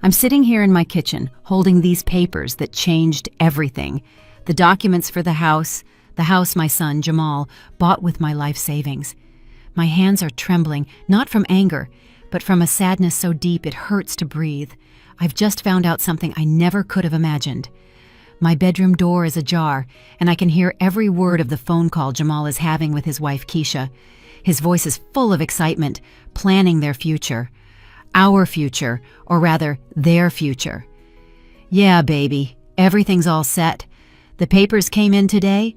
I'm sitting here in my kitchen, holding these papers that changed everything. The documents for the house my son, Jamal, bought with my life savings. My hands are trembling, not from anger, but from a sadness so deep it hurts to breathe. I've just found out something I never could have imagined. My bedroom door is ajar, and I can hear every word of the phone call Jamal is having with his wife, Keisha. His voice is full of excitement, planning their future. Our future, or rather, their future. Yeah, baby, everything's all set. The papers came in today.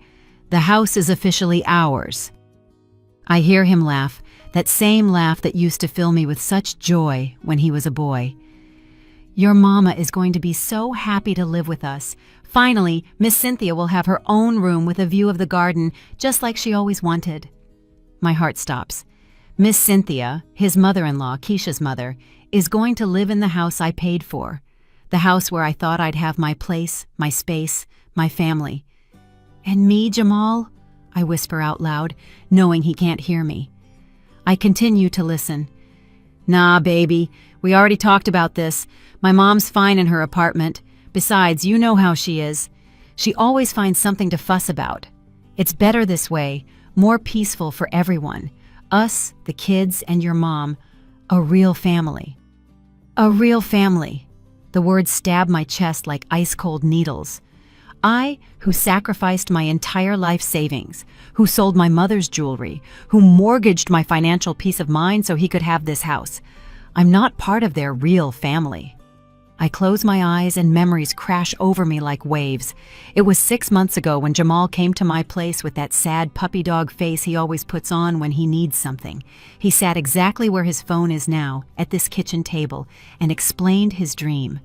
The house is officially ours. I hear him laugh, that same laugh that used to fill me with such joy when he was a boy. Your mama is going to be so happy to live with us. Finally, Miss Cynthia will have her own room with a view of the garden, just like she always wanted. My heart stops. Miss Cynthia, his mother-in-law, Keisha's mother, is going to live in the house I paid for. The house where I thought I'd have my place, my space, my family. And me, Jamal? I whisper out loud, knowing he can't hear me. I continue to listen. Nah, baby, we already talked about this. My mom's fine in her apartment. Besides, you know how she is. She always finds something to fuss about. It's better this way, more peaceful for everyone. Us, the kids, and your mom. A real family. A real family. The words stab my chest like ice-cold needles. I, who sacrificed my entire life savings, who sold my mother's jewelry, who mortgaged my financial peace of mind so he could have this house. I'm not part of their real family. I close my eyes and memories crash over me like waves. It was 6 months ago when Jamal came to my place with that sad puppy dog face he always puts on when he needs something. He sat exactly where his phone is now, at this kitchen table, and explained his dream.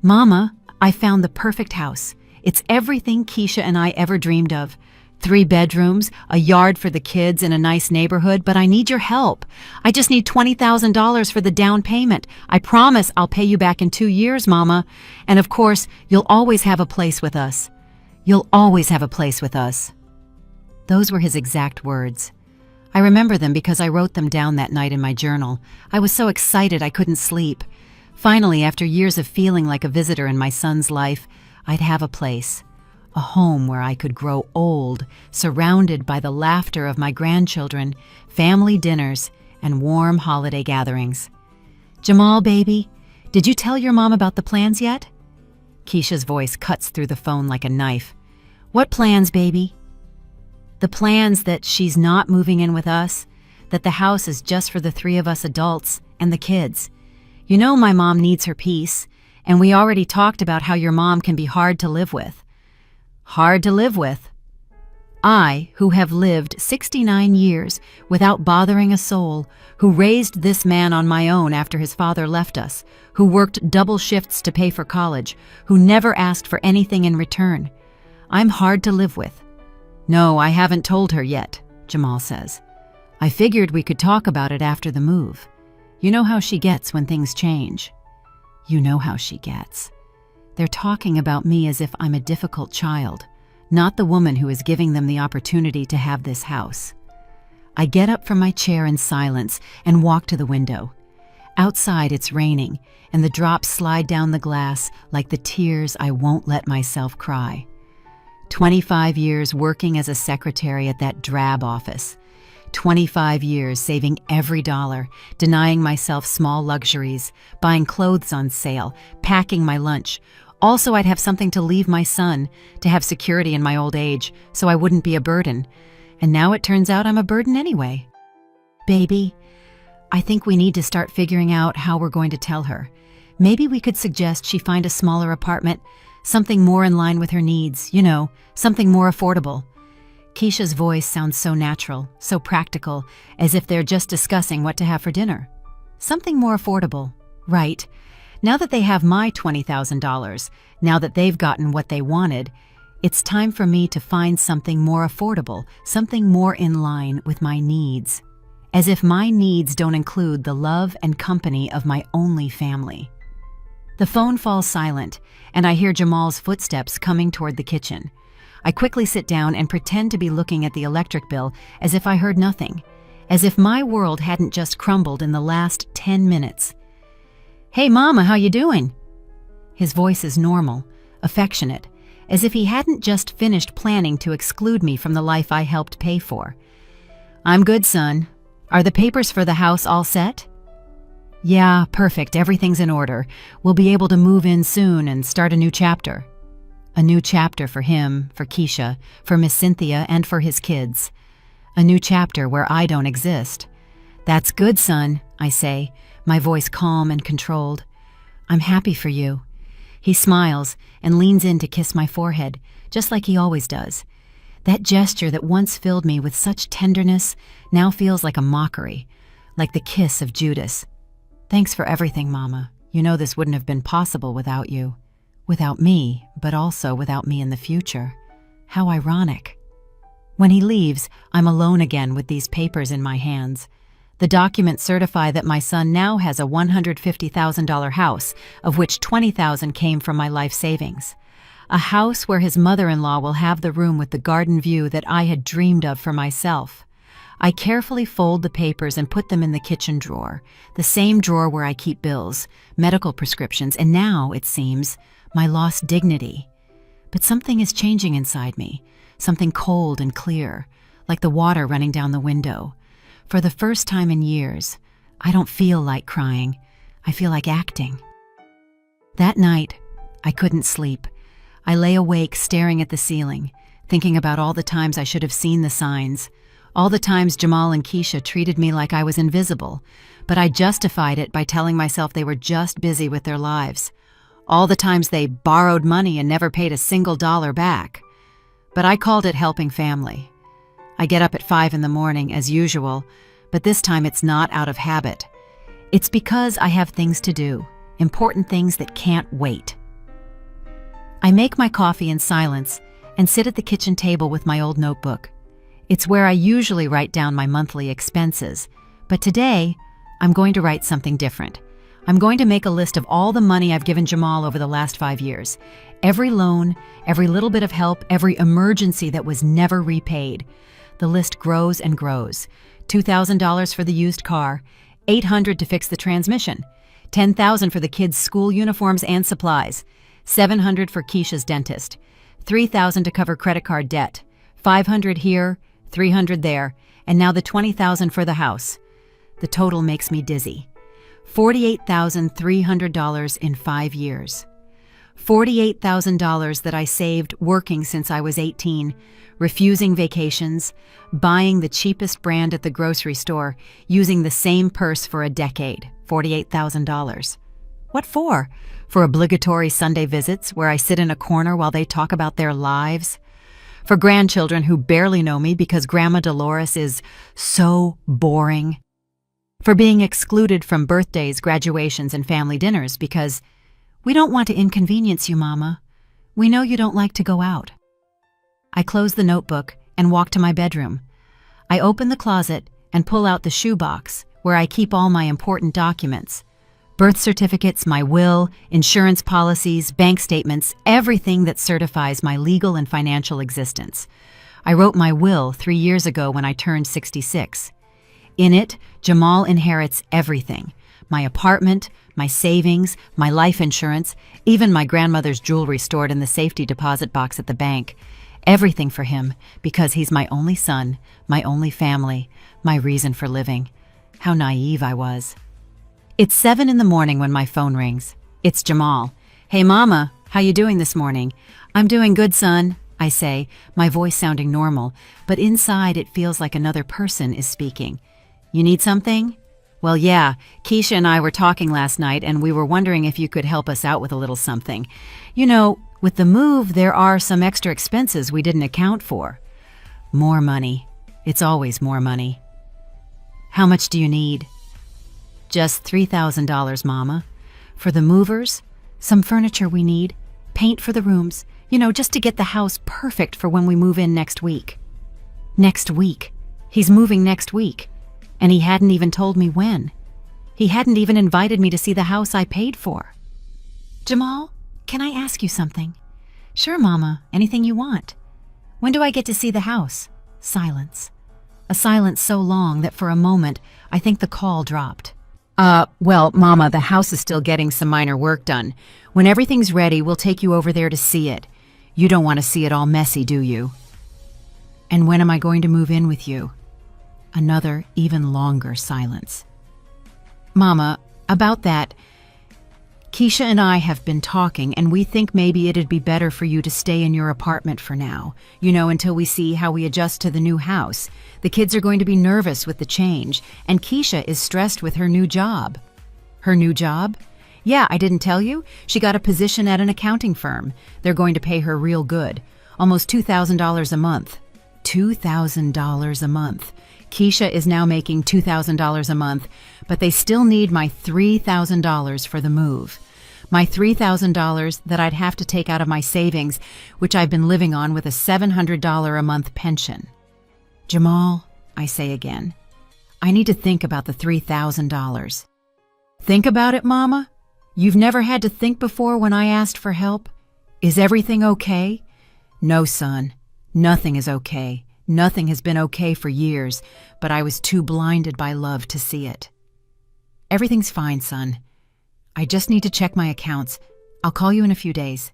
Mama, I found the perfect house. It's everything Keisha and I ever dreamed of. 3 bedrooms, a yard for the kids in a nice neighborhood, but I need your help. I just need $20,000 for the down payment. I promise I'll pay you back in 2 years, Mama. And of course, you'll always have a place with us. You'll always have a place with us. Those were his exact words. I remember them because I wrote them down that night in my journal. I was so excited I couldn't sleep. Finally, after years of feeling like a visitor in my son's life, I'd have a place. A home where I could grow old, surrounded by the laughter of my grandchildren, family dinners, and warm holiday gatherings. Jamal, baby, did you tell your mom about the plans yet? Keisha's voice cuts through the phone like a knife. What plans, baby? The plans that she's not moving in with us, that the house is just for the 3 of us adults and the kids. You know my mom needs her peace, and we already talked about how your mom can be hard to live with. Hard to live with. I, who have lived 69 years without bothering a soul, who raised this man on my own after his father left us, who worked double shifts to pay for college, who never asked for anything in return. I'm hard to live with. No, I haven't told her yet, Jamal says. I figured we could talk about it after the move. You know how she gets when things change. You know how she gets. They're talking about me as if I'm a difficult child, not the woman who is giving them the opportunity to have this house. I get up from my chair in silence and walk to the window. Outside it's raining, and the drops slide down the glass like the tears I won't let myself cry. 25 years working as a secretary at that drab office. 25 years saving every dollar, denying myself small luxuries, buying clothes on sale, packing my lunch. Also, I'd have something to leave my son, to have security in my old age, so I wouldn't be a burden. And now it turns out I'm a burden anyway. Baby, I think we need to start figuring out how we're going to tell her. Maybe we could suggest she find a smaller apartment, something more in line with her needs, you know, something more affordable. Keisha's voice sounds so natural, so practical, as if they're just discussing what to have for dinner. Something more affordable, right? Now that they have my $20,000, now that they've gotten what they wanted, it's time for me to find something more affordable, something more in line with my needs. As if my needs don't include the love and company of my only family. The phone falls silent, and I hear Jamal's footsteps coming toward the kitchen. I quickly sit down and pretend to be looking at the electric bill as if I heard nothing, as if my world hadn't just crumbled in the last 10 minutes. "Hey, Mama, how you doing?" His voice is normal, affectionate, as if he hadn't just finished planning to exclude me from the life I helped pay for. "I'm good, son. Are the papers for the house all set?" "Yeah, perfect. Everything's in order. We'll be able to move in soon and start a new chapter." A new chapter for him, for Keisha, for Miss Cynthia, and for his kids. A new chapter where I don't exist. "That's good, son," I say, my voice calm and controlled. "I'm happy for you." He smiles and leans in to kiss my forehead, just like he always does. That gesture that once filled me with such tenderness now feels like a mockery, like the kiss of Judas. "Thanks for everything, Mama. You know this wouldn't have been possible without you. Without me, but also without me in the future. How ironic." When he leaves, I'm alone again with these papers in my hands. The documents certify that my son now has a $150,000 house, of which $20,000 came from my life savings. A house where his mother-in-law will have the room with the garden view that I had dreamed of for myself. I carefully fold the papers and put them in the kitchen drawer, the same drawer where I keep bills, medical prescriptions, and now, it seems, my lost dignity. But something is changing inside me, something cold and clear, like the water running down the window. For the first time in years, I don't feel like crying. I feel like acting. That night, I couldn't sleep. I lay awake staring at the ceiling, thinking about all the times I should have seen the signs, all the times Jamal and Keisha treated me like I was invisible, but I justified it by telling myself they were just busy with their lives. All the times they borrowed money and never paid a single dollar back. But I called it helping family. I get up at 5 in the morning, as usual, but this time it's not out of habit. It's because I have things to do, important things that can't wait. I make my coffee in silence and sit at the kitchen table with my old notebook. It's where I usually write down my monthly expenses, but today I'm going to write something different. I'm going to make a list of all the money I've given Jamal over the last 5 years. Every loan, every little bit of help, every emergency that was never repaid. The list grows and grows. $2,000 for the used car, $800 to fix the transmission, $10,000 for the kids' school uniforms and supplies, $700 for Keisha's dentist, $3,000 to cover credit card debt, $500 here, $300 there, and now the $20,000 for the house. The total makes me dizzy. $48,300 in 5 years. $48,000 that I saved working since I was 18, refusing vacations, buying the cheapest brand at the grocery store, using the same purse for a decade, $48,000. What for? For obligatory Sunday visits where I sit in a corner while they talk about their lives? For grandchildren who barely know me because Grandma Dolores is so boring? For being excluded from birthdays, graduations, and family dinners because we don't want to inconvenience you, Mama. We know you don't like to go out. I close the notebook and walk to my bedroom. I open the closet and pull out the shoebox where I keep all my important documents. Birth certificates, my will, insurance policies, bank statements, everything that certifies my legal and financial existence. I wrote my will 3 years ago when I turned 66. In it, Jamal inherits everything. My apartment, my savings, my life insurance, even my grandmother's jewelry stored in the safety deposit box at the bank. Everything for him, because he's my only son, my only family, my reason for living. How naive I was. It's 7 in the morning when my phone rings. It's Jamal. "Hey, Mama, how you doing this morning?" "I'm doing good, son," I say, my voice sounding normal, but inside it feels like another person is speaking. "You need something?" "Well, yeah, Keisha and I were talking last night and we were wondering if you could help us out with a little something. You know, with the move, there are some extra expenses we didn't account for." More money. It's always more money. "How much do you need?" "Just $3,000, Mama. For the movers, some furniture we need, paint for the rooms, just to get the house perfect for when we move in next week." Next week. He's moving next week. And he hadn't even told me when. He hadn't even invited me to see the house I paid for. "Jamal, can I ask you something?" "Sure, Mama, anything you want." "When do I get to see the house?" Silence. A silence so long that for a moment I think the call dropped. Well, Mama, the house is still getting some minor work done. When everything's ready, we'll take you over there to see it. You don't want to see it all messy, do you? And when am I going to move in with you? Another, even longer silence. Mama, about that, Keisha and I have been talking, and we think maybe it'd be better for you to stay in your apartment for now, until we see how we adjust to the new house. The kids are going to be nervous with the change, and Keisha is stressed with her new job. Her new job? Yeah, I didn't tell you? She got a position at an accounting firm. They're going to pay her real good. Almost $2,000 a month. $2,000 a month. Keisha is now making $2,000 a month, but they still need my $3,000 for the move. My $3,000 that I'd have to take out of my savings, which I've been living on with a $700 a month pension. Jamal, I say again, I need to think about the $3,000. Think about it, Mama? You've never had to think before when I asked for help? Is everything okay? No, son. Nothing is okay. Nothing has been okay for years, but I was too blinded by love to see it. Everything's fine, son. I just need to check my accounts. I'll call you in a few days.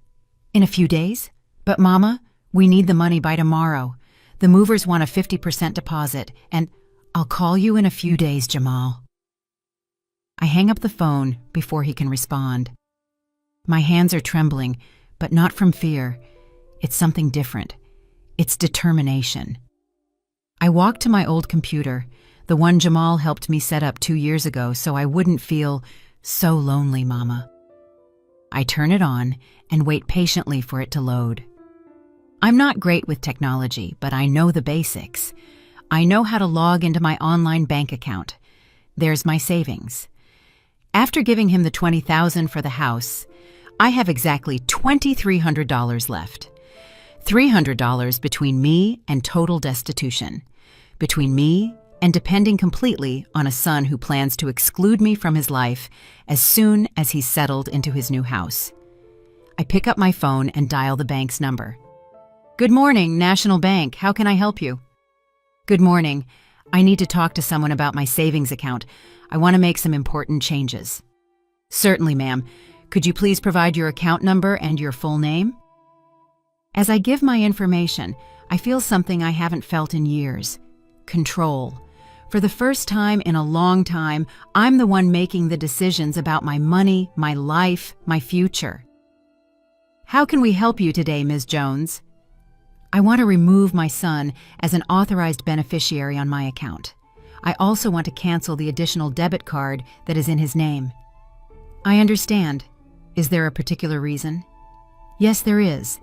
In a few days? But Mama, we need the money by tomorrow. The movers want a 50% deposit, and I'll call you in a few days, Jamal. I hang up the phone before he can respond. My hands are trembling, but not from fear. It's something different. It's determination. I walk to my old computer, the one Jamal helped me set up 2 years ago so I wouldn't feel so lonely, Mama. I turn it on and wait patiently for it to load. I'm not great with technology, but I know the basics. I know how to log into my online bank account. There's my savings. After giving him the $20,000 for the house, I have exactly $2,300 left. $300 between me and total destitution. Between me and depending completely on a son who plans to exclude me from his life as soon as he's settled into his new house. I pick up my phone and dial the bank's number. Good morning, National Bank. How can I help you? Good morning. I need to talk to someone about my savings account. I want to make some important changes. Certainly, ma'am. Could you please provide your account number and your full name? As I give my information, I feel something I haven't felt in years. Control. For the first time in a long time, I'm the one making the decisions about my money, my life, my future. How can we help you today, Ms. Jones? I want to remove my son as an authorized beneficiary on my account. I also want to cancel the additional debit card that is in his name. I understand. Is there a particular reason? Yes, there is.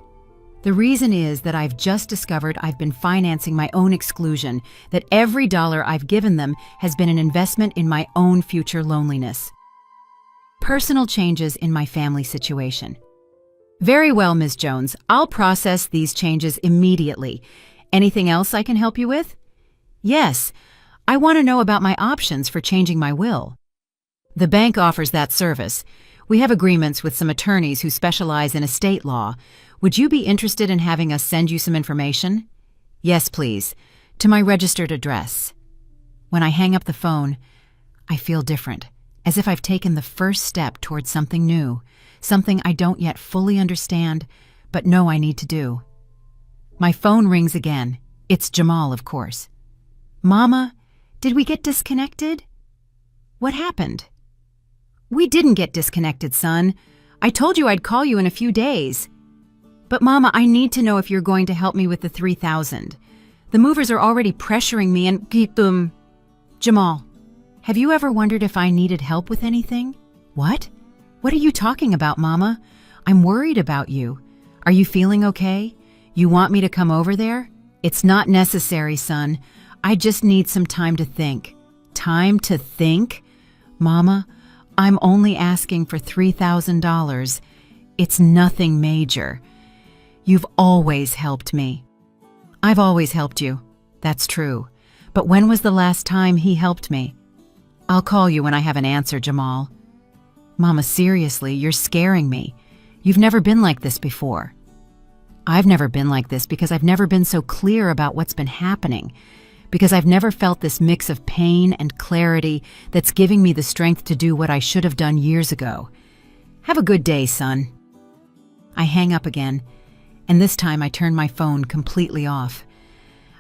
The reason is that I've just discovered I've been financing my own exclusion, that every dollar I've given them has been an investment in my own future loneliness. Personal changes in my family situation. Very well, Ms. Jones. I'll process these changes immediately. Anything else I can help you with? Yes. I want to know about my options for changing my will. The bank offers that service. We have agreements with some attorneys who specialize in estate law. Would you be interested in having us send you some information? Yes, please. To my registered address. When I hang up the phone, I feel different, as if I've taken the first step towards something new, something I don't yet fully understand, but know I need to do. My phone rings again. It's Jamal, of course. Mama, did we get disconnected? What happened? We didn't get disconnected, son. I told you I'd call you in a few days. But Mama, I need to know if you're going to help me with the $3,000. The movers are already pressuring me and keep them. Jamal, have you ever wondered if I needed help with anything? What? What are you talking about, Mama? I'm worried about you. Are you feeling okay? You want me to come over there? It's not necessary, son. I just need some time to think. Time to think? Mama, I'm only asking for $3,000. It's nothing major. You've always helped me. I've always helped you. That's true. But when was the last time he helped me? I'll call you when I have an answer, Jamal. Mama, seriously, you're scaring me. You've never been like this before. I've never been like this because I've never been so clear about what's been happening. because I've never felt this mix of pain and clarity that's giving me the strength to do what I should have done years ago. Have a good day, son. I hang up again, and this time I turn my phone completely off.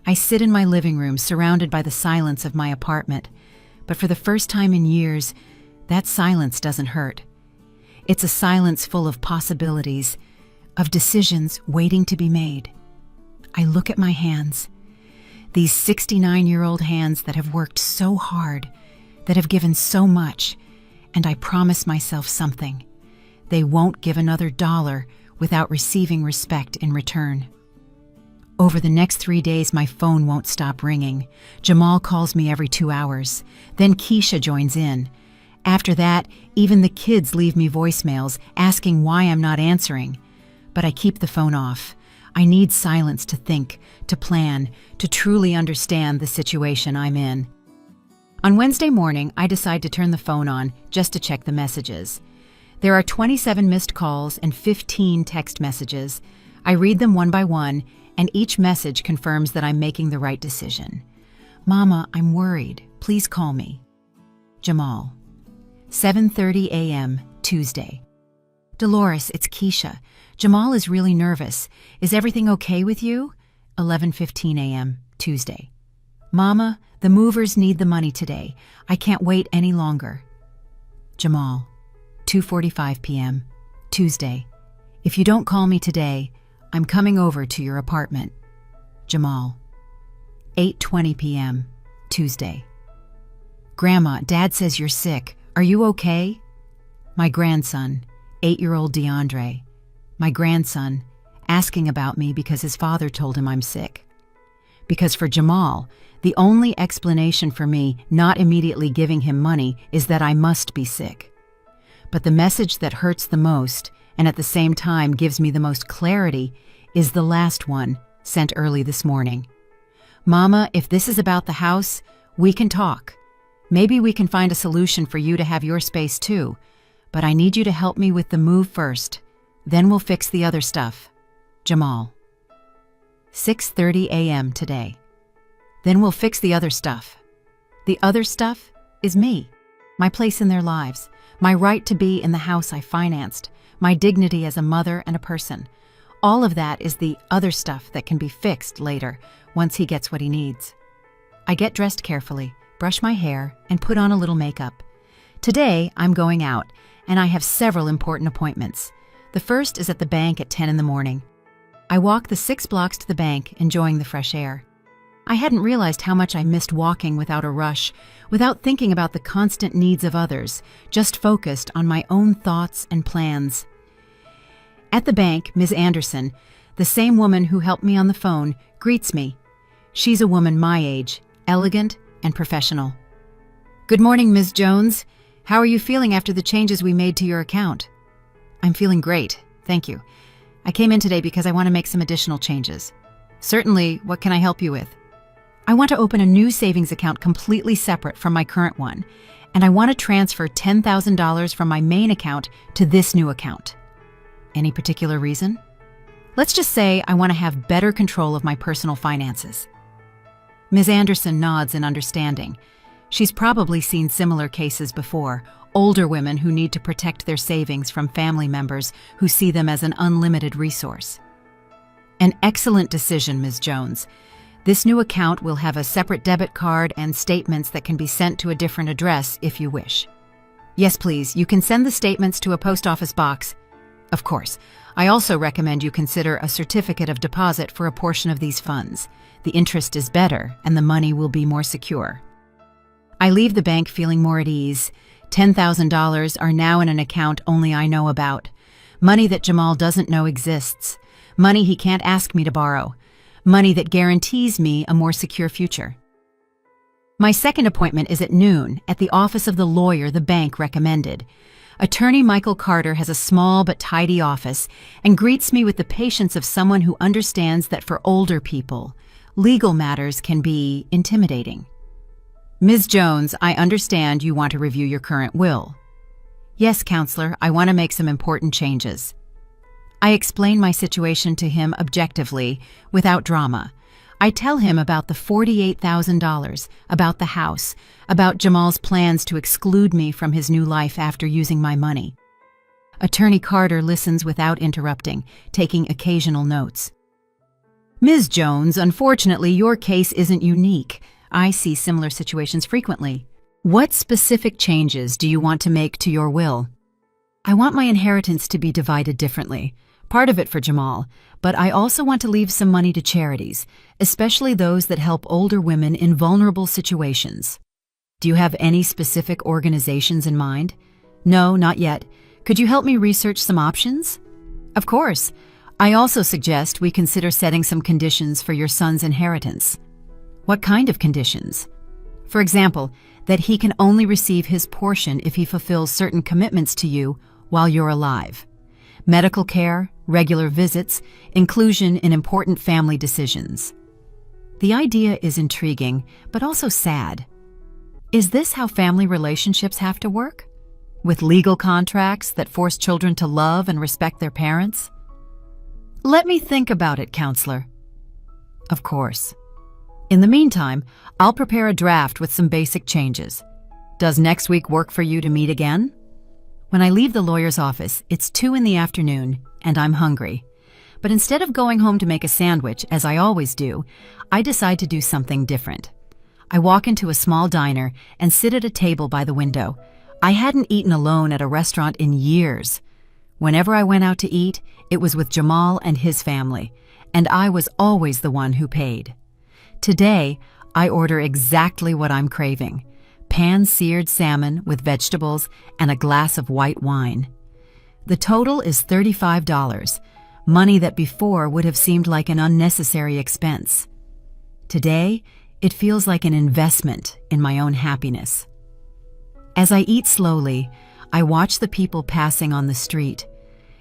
I sit in my living room surrounded by the silence of my apartment, but for the first time in years, that silence doesn't hurt. It's a silence full of possibilities, of decisions waiting to be made. I look at my hands, these 69-year-old hands that have worked so hard, that have given so much, and I promise myself something. They won't give another dollar without receiving respect in return. Over the next 3 days, my phone won't stop ringing. Jamal calls me every 2 hours. Then Keisha joins in. After that, even the kids leave me voicemails asking why I'm not answering. But I keep the phone off. I need silence to think, to plan, to truly understand the situation I'm in. On Wednesday morning, I decide to turn the phone on just to check the messages. There are 27 missed calls and 15 text messages. I read them one by one, and each message confirms that I'm making the right decision. Mama, I'm worried. Please call me. Jamal. 7:30 a.m., Tuesday. Dolores, it's Keisha. Jamal is really nervous. Is everything okay with you? 11:15 a.m., Tuesday. Mama, the movers need the money today. I can't wait any longer. Jamal. 2:45 p.m., Tuesday. If you don't call me today, I'm coming over to your apartment. Jamal. 8:20 p.m., Tuesday. Grandma, Dad says you're sick. Are you okay? My grandson, 8-year-old DeAndre. My grandson, asking about me because his father told him I'm sick. Because for Jamal, the only explanation for me not immediately giving him money is that I must be sick. But the message that hurts the most, and at the same time gives me the most clarity, is the last one, sent early this morning. Mama, if this is about the house, we can talk. Maybe we can find a solution for you to have your space too, but I need you to help me with the move first. Then we'll fix the other stuff. Jamal. 6:30 a.m. today. Then we'll fix the other stuff. The other stuff is me, my place in their lives, my right to be in the house I financed, my dignity as a mother and a person. All of that is the other stuff that can be fixed later, once he gets what he needs. I get dressed carefully, brush my hair, and put on a little makeup. Today, I'm going out, and I have several important appointments. The first is at the bank at 10 in the morning. I walk the 6 blocks to the bank, enjoying the fresh air. I hadn't realized how much I missed walking without a rush, without thinking about the constant needs of others, just focused on my own thoughts and plans. At the bank, Ms. Anderson, the same woman who helped me on the phone, greets me. She's a woman my age, elegant and professional. Good morning, Ms. Jones. How are you feeling after the changes we made to your account? I'm feeling great, thank you. I came in today because I want to make some additional changes. Certainly, what can I help you with? I want to open a new savings account completely separate from my current one, and I want to transfer $10,000 from my main account to this new account. Any particular reason? Let's just say I want to have better control of my personal finances. Ms. Anderson nods in understanding. She's probably seen similar cases before, older women who need to protect their savings from family members who see them as an unlimited resource. An excellent decision, Ms. Jones. This new account will have a separate debit card and statements that can be sent to a different address if you wish. Yes, please, you can send the statements to a post office box. Of course, I also recommend you consider a certificate of deposit for a portion of these funds. The interest is better and the money will be more secure. I leave the bank feeling more at ease. $10,000 are now in an account only I know about. Money that Jamal doesn't know exists. Money he can't ask me to borrow. Money that guarantees me a more secure future. My second appointment is at noon at the office of the lawyer the bank recommended. Attorney Michael Carter has a small but tidy office and greets me with the patience of someone who understands that for older people, legal matters can be intimidating. Ms. Jones, I understand you want to review your current will. Yes, counselor, I want to make some important changes. I explain my situation to him objectively, without drama. I tell him about the $48,000, about the house, about Jamal's plans to exclude me from his new life after using my money. Attorney Carter listens without interrupting, taking occasional notes. Ms. Jones, unfortunately, your case isn't unique. I see similar situations frequently. What specific changes do you want to make to your will? I want my inheritance to be divided differently, part of it for Jamal, but I also want to leave some money to charities, especially those that help older women in vulnerable situations. Do you have any specific organizations in mind? No, not yet. Could you help me research some options? Of course. I also suggest we consider setting some conditions for your son's inheritance. What kind of conditions? For example, that he can only receive his portion if he fulfills certain commitments to you while you're alive. Medical care, regular visits, inclusion in important family decisions. The idea is intriguing, but also sad. Is this how family relationships have to work? With legal contracts that force children to love and respect their parents? Let me think about it, counselor. Of course. In the meantime, I'll prepare a draft with some basic changes. Does next week work for you to meet again? When I leave the lawyer's office, it's 2 p.m, and I'm hungry. But instead of going home to make a sandwich, as I always do, I decide to do something different. I walk into a small diner and sit at a table by the window. I hadn't eaten alone at a restaurant in years. Whenever I went out to eat, it was with Jamal and his family, and I was always the one who paid. Today, I order exactly what I'm craving: pan-seared salmon with vegetables and a glass of white wine. The total is $35, money that before would have seemed like an unnecessary expense. Today, it feels like an investment in my own happiness. As I eat slowly, I watch the people passing on the street.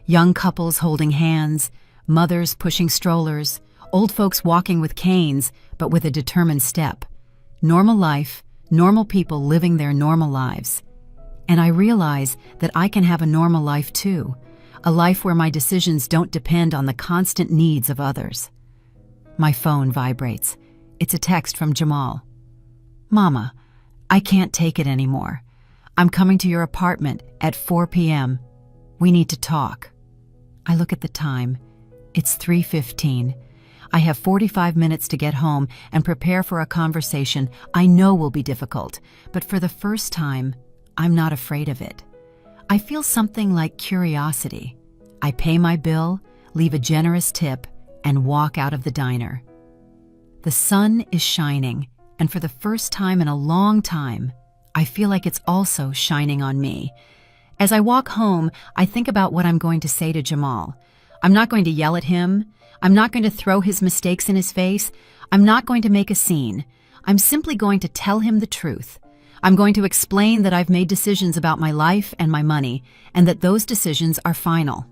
Young couples holding hands, mothers pushing strollers, old folks walking with canes, but with a determined step. Normal life, normal people living their normal lives. And I realize that I can have a normal life too, a life where my decisions don't depend on the constant needs of others. My phone vibrates. It's a text from Jamal. Mama, I can't take it anymore. I'm coming to your apartment at 4 p.m. We need to talk. I look at the time. It's 3:15. I have 45 minutes to get home and prepare for a conversation I know will be difficult, but for the first time, I'm not afraid of it. I feel something like curiosity. I pay my bill, leave a generous tip, and walk out of the diner. The sun is shining, and for the first time in a long time, I feel like it's also shining on me. As I walk home, I think about what I'm going to say to Jamal. I'm not going to yell at him. I'm not going to throw his mistakes in his face. I'm not going to make a scene. I'm simply going to tell him the truth. I'm going to explain that I've made decisions about my life and my money, and that those decisions are final.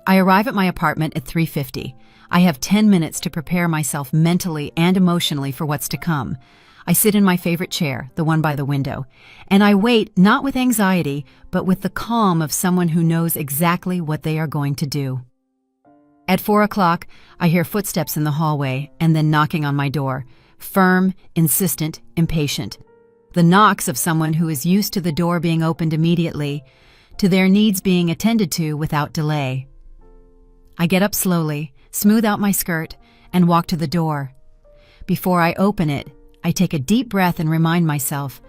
I arrive at my apartment at 3:50. I have 10 minutes to prepare myself mentally and emotionally for what's to come. I sit in my favorite chair, the one by the window, and I wait not with anxiety, but with the calm of someone who knows exactly what they are going to do. At 4 o'clock, I hear footsteps in the hallway and then knocking on my door, firm, insistent, impatient. The knocks of someone who is used to the door being opened immediately, to their needs being attended to without delay. I get up slowly, smooth out my skirt, and walk to the door. Before I open it, I take a deep breath and remind myself,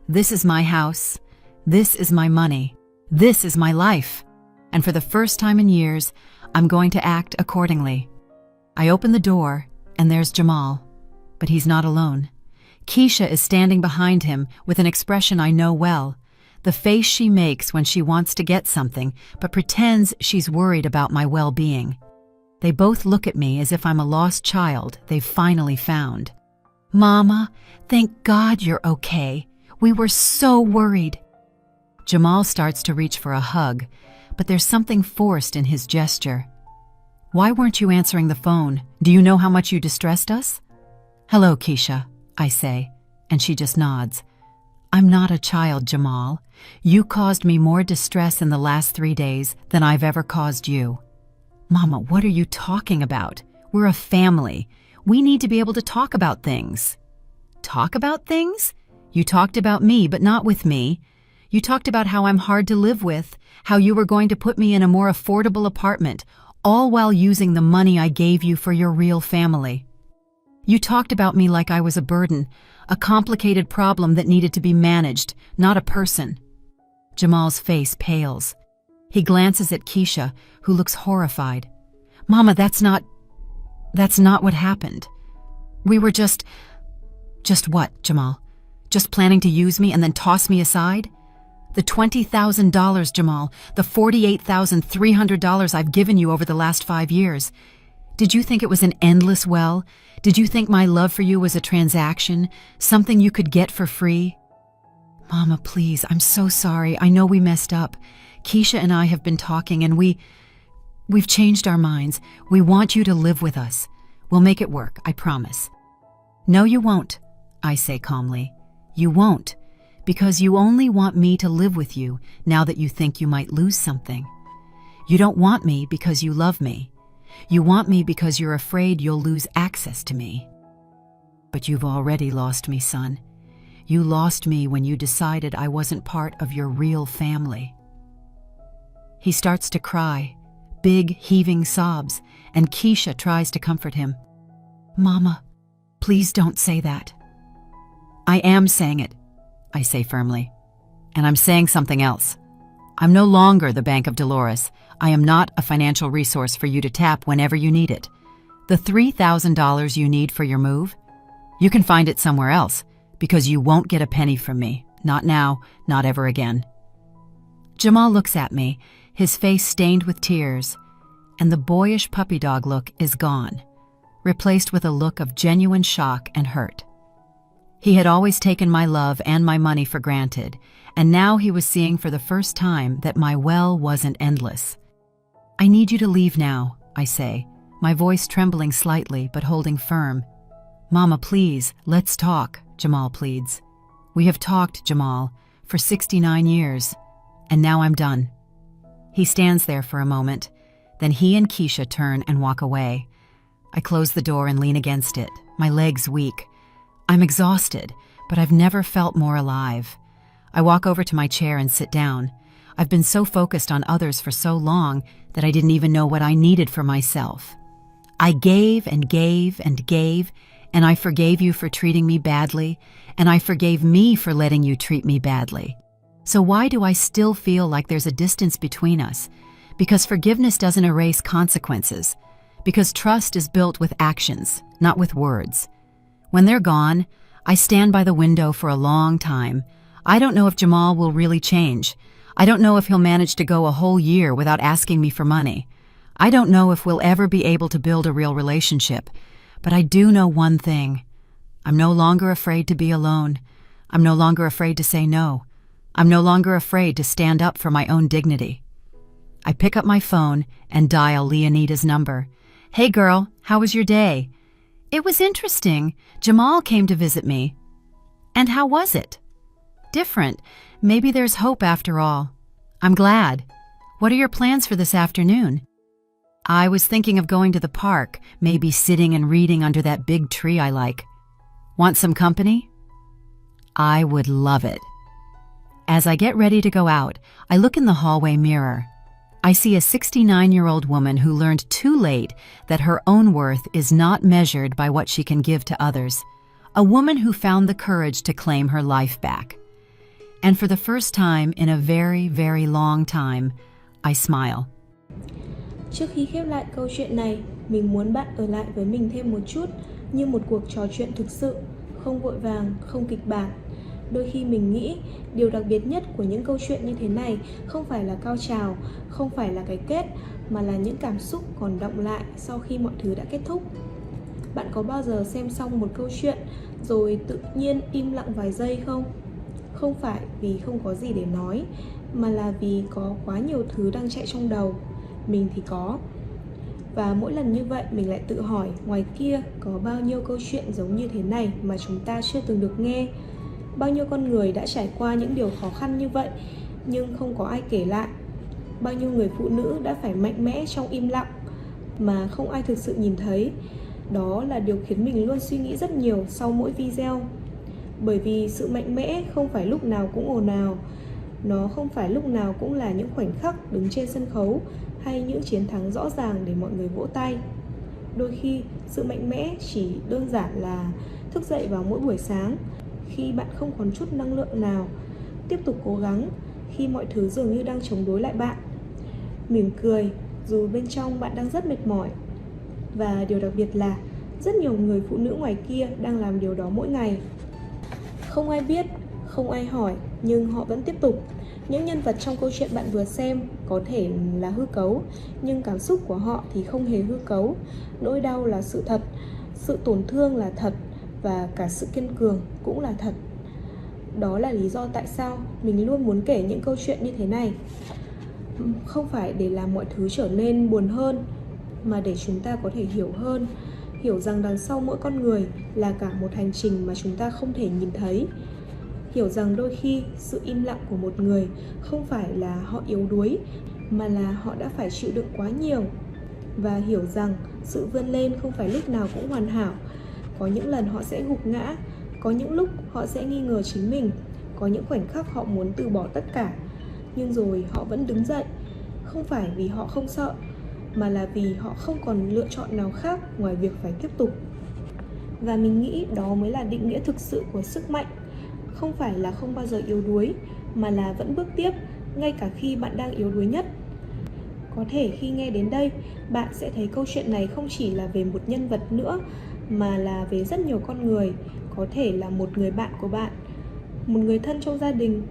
this is my house, this is my money, this is my life, and for the first time in years, I'm going to act accordingly. I open the door, and there's Jamal, but he's not alone. Keisha is standing behind him with an expression I know well, the face she makes when she wants to get something, but pretends she's worried about my well-being. They both look at me as if I'm a lost child they've finally found. Mama, thank God you're okay. We were so worried. Jamal starts to reach for a hug, but there's something forced in his gesture. Why weren't you answering the phone? Do you know how much you distressed us? Hello, Keisha, I say, and she just nods. I'm not a child, Jamal. You caused me more distress in the last 3 days than I've ever caused you. Mama, what are you talking about? We're a family. We need to be able to talk about things. Talk about things? You talked about me, but not with me. You talked about how I'm hard to live with, how you were going to put me in a more affordable apartment, all while using the money I gave you for your real family. You talked about me like I was a burden, a complicated problem that needed to be managed, not a person. Jamal's face pales. He glances at Keisha, who looks horrified. Mama, that's not what happened. We were just what, Jamal? Just planning to use me and then toss me aside? The $20,000, Jamal, the $48,300 I've given you over the last 5 years. Did you think it was an endless well? Did you think my love for you was a transaction, something you could get for free? Mama, please, I'm so sorry. I know we messed up. Keisha and I have been talking and we've changed our minds. We want you to live with us. We'll make it work, I promise. No, you won't, I say calmly. You won't, because you only want me to live with you now that you think you might lose something. You don't want me because you love me. You want me because you're afraid you'll lose access to me. But you've already lost me, son. You lost me when you decided I wasn't part of your real family. He starts to cry, big heaving sobs, and Keisha tries to comfort him. Mama, please don't say that. I am saying it, I say firmly. And I'm saying something else. I'm no longer the Bank of Dolores. I am not a financial resource for you to tap whenever you need it. The $3,000 you need for your move, you can find it somewhere else, because you won't get a penny from me. Not now, not ever again. Jamal looks at me, his face stained with tears, and the boyish puppy dog look is gone, replaced with a look of genuine shock and hurt. He had always taken my love and my money for granted, and now he was seeing for the first time that my well wasn't endless. I need you to leave now, I say, my voice trembling slightly but holding firm. Mama, please, let's talk, Jamal pleads. We have talked, Jamal, for 69 years, and now I'm done. He stands there for a moment, then he and Keisha turn and walk away. I close the door and lean against it, my legs weak. I'm exhausted, but I've never felt more alive. I walk over to my chair and sit down. I've been so focused on others for so long that I didn't even know what I needed for myself. I gave and gave and gave, and I forgave you for treating me badly, and I forgave me for letting you treat me badly. So why do I still feel like there's a distance between us? Because forgiveness doesn't erase consequences. Because trust is built with actions, not with words. When they're gone, I stand by the window for a long time. I don't know if Jamal will really change. I don't know if he'll manage to go a whole year without asking me for money. I don't know if we'll ever be able to build a real relationship. But I do know one thing. I'm no longer afraid to be alone. I'm no longer afraid to say no. I'm no longer afraid to stand up for my own dignity. I pick up my phone and dial Leonida's number. Hey girl, how was your day? It was interesting. Jamal came to visit me. And how was it? Different. Maybe there's hope after all. I'm glad. What are your plans for this afternoon? I was thinking of going to the park, maybe sitting and reading under that big tree I like. Want some company? I would love it. As I get ready to go out, I look in the hallway mirror. I see a 69-year-old woman who learned too late that her own worth is not measured by what she can give to others. A woman who found the courage to claim her life back. And for the first time in a very, very long time, I smile. Trước khi khép lại câu chuyện này, mình muốn bạn ở lại với mình thêm một chút, như một cuộc trò chuyện thực sự, không vội vàng, không kịch bản. Đôi khi mình nghĩ điều đặc biệt nhất của những câu chuyện như thế này không phải là cao trào, không phải là cái kết, mà là những cảm xúc còn đọng lại sau khi mọi thứ đã kết thúc. Bạn có bao giờ xem xong một câu chuyện rồi tự nhiên im lặng vài giây không? Không phải vì không có gì để nói, mà là vì có quá nhiều thứ đang chạy trong đầu. Mình thì có. Và mỗi lần như vậy mình lại tự hỏi ngoài kia có bao nhiêu câu chuyện giống như thế này mà chúng ta chưa từng được nghe. Bao nhiêu con người đã trải qua những điều khó khăn như vậy nhưng không có ai kể lại. Bao nhiêu người phụ nữ đã phải mạnh mẽ trong im lặng mà không ai thực sự nhìn thấy. Đó là điều khiến mình luôn suy nghĩ rất nhiều sau mỗi video. Bởi vì sự mạnh mẽ không phải lúc nào cũng ồn ào, nó không phải lúc nào cũng là những khoảnh khắc đứng trên sân khấu hay những chiến thắng rõ ràng để mọi người vỗ tay. Đôi khi sự mạnh mẽ chỉ đơn giản là thức dậy vào mỗi buổi sáng khi bạn không còn chút năng lượng nào, tiếp tục cố gắng khi mọi thứ dường như đang chống đối lại bạn, mỉm cười dù bên trong bạn đang rất mệt mỏi. Và điều đặc biệt là rất nhiều người phụ nữ ngoài kia đang làm điều đó mỗi ngày. Không ai biết, không ai hỏi, nhưng họ vẫn tiếp tục. Những nhân vật trong câu chuyện bạn vừa xem có thể là hư cấu, nhưng cảm xúc của họ thì không hề hư cấu. Nỗi đau là sự thật, sự tổn thương là thật, và cả sự kiên cường cũng là thật. Đó là lý do tại sao mình luôn muốn kể những câu chuyện như thế này. Không phải để làm mọi thứ trở nên buồn hơn, mà để chúng ta có thể hiểu hơn, hiểu rằng đằng sau mỗi con người là cả một hành trình mà chúng ta không thể nhìn thấy. Hiểu rằng đôi khi sự im lặng của một người không phải là họ yếu đuối, mà là họ đã phải chịu đựng quá nhiều. Và hiểu rằng sự vươn lên không phải lúc nào cũng hoàn hảo. Có những lần họ sẽ gục ngã, có những lúc họ sẽ nghi ngờ chính mình, có những khoảnh khắc họ muốn từ bỏ tất cả. Nhưng rồi họ vẫn đứng dậy, không phải vì họ không sợ, mà là vì họ không còn lựa chọn nào khác ngoài việc phải tiếp tục. Và mình nghĩ đó mới là định nghĩa thực sự của sức mạnh. Không phải là không bao giờ yếu đuối, mà là vẫn bước tiếp, ngay cả khi bạn đang yếu đuối nhất. Có thể khi nghe đến đây, bạn sẽ thấy câu chuyện này không chỉ là về một nhân vật nữa, mà là về rất nhiều con người. Có thể là một người bạn của bạn, một người thân trong gia đình,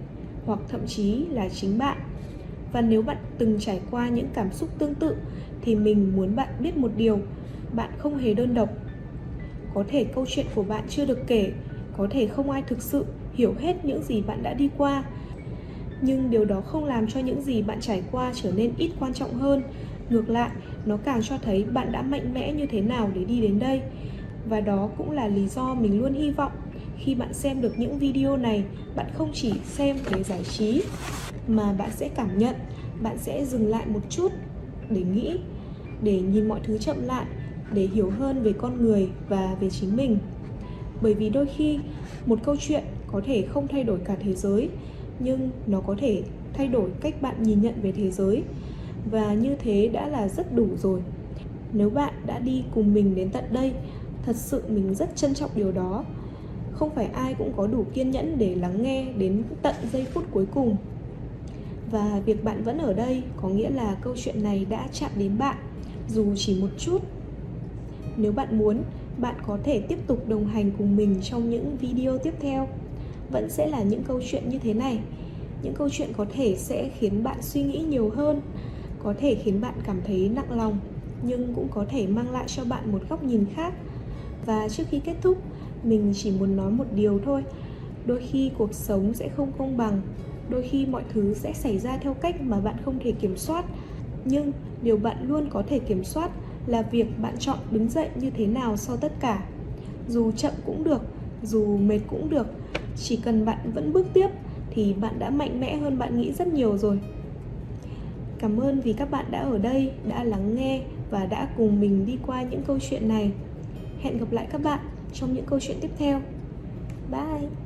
hoặc thậm chí là chính bạn. Và nếu bạn từng trải qua những cảm xúc tương tự, thì mình muốn bạn biết một điều: bạn không hề đơn độc. Có thể câu chuyện của bạn chưa được kể, có thể không ai thực sự hiểu hết những gì bạn đã đi qua, nhưng điều đó không làm cho những gì bạn trải qua trở nên ít quan trọng hơn. Ngược lại, nó càng cho thấy bạn đã mạnh mẽ như thế nào để đi đến đây. Và đó cũng là lý do mình luôn hy vọng khi bạn xem được những video này, bạn không chỉ xem để giải trí, mà bạn sẽ cảm nhận, bạn sẽ dừng lại một chút để nghĩ, để nhìn mọi thứ chậm lại, để hiểu hơn về con người và về chính mình. Bởi vì đôi khi một câu chuyện có thể không thay đổi cả thế giới, nhưng nó có thể thay đổi cách bạn nhìn nhận về thế giới. Và như thế đã là rất đủ rồi. Nếu bạn đã đi cùng mình đến tận đây, thật sự mình rất trân trọng điều đó. Không phải ai cũng có đủ kiên nhẫn để lắng nghe đến tận giây phút cuối cùng. Và việc bạn vẫn ở đây có nghĩa là câu chuyện này đã chạm đến bạn, dù chỉ một chút. Nếu bạn muốn, bạn có thể tiếp tục đồng hành cùng mình trong những video tiếp theo. Vẫn sẽ là những câu chuyện như thế này. Những câu chuyện có thể sẽ khiến bạn suy nghĩ nhiều hơn, có thể khiến bạn cảm thấy nặng lòng, nhưng cũng có thể mang lại cho bạn một góc nhìn khác. Và trước khi kết thúc, mình chỉ muốn nói một điều thôi. Đôi khi cuộc sống sẽ không công bằng, đôi khi mọi thứ sẽ xảy ra theo cách mà bạn không thể kiểm soát. Nhưng điều bạn luôn có thể kiểm soát là việc bạn chọn đứng dậy như thế nào sau tất cả. Dù chậm cũng được, dù mệt cũng được, chỉ cần bạn vẫn bước tiếp thì bạn đã mạnh mẽ hơn bạn nghĩ rất nhiều rồi. Cảm ơn vì các bạn đã ở đây, đã lắng nghe và đã cùng mình đi qua những câu chuyện này. Hẹn gặp lại các bạn trong những câu chuyện tiếp theo. Bye!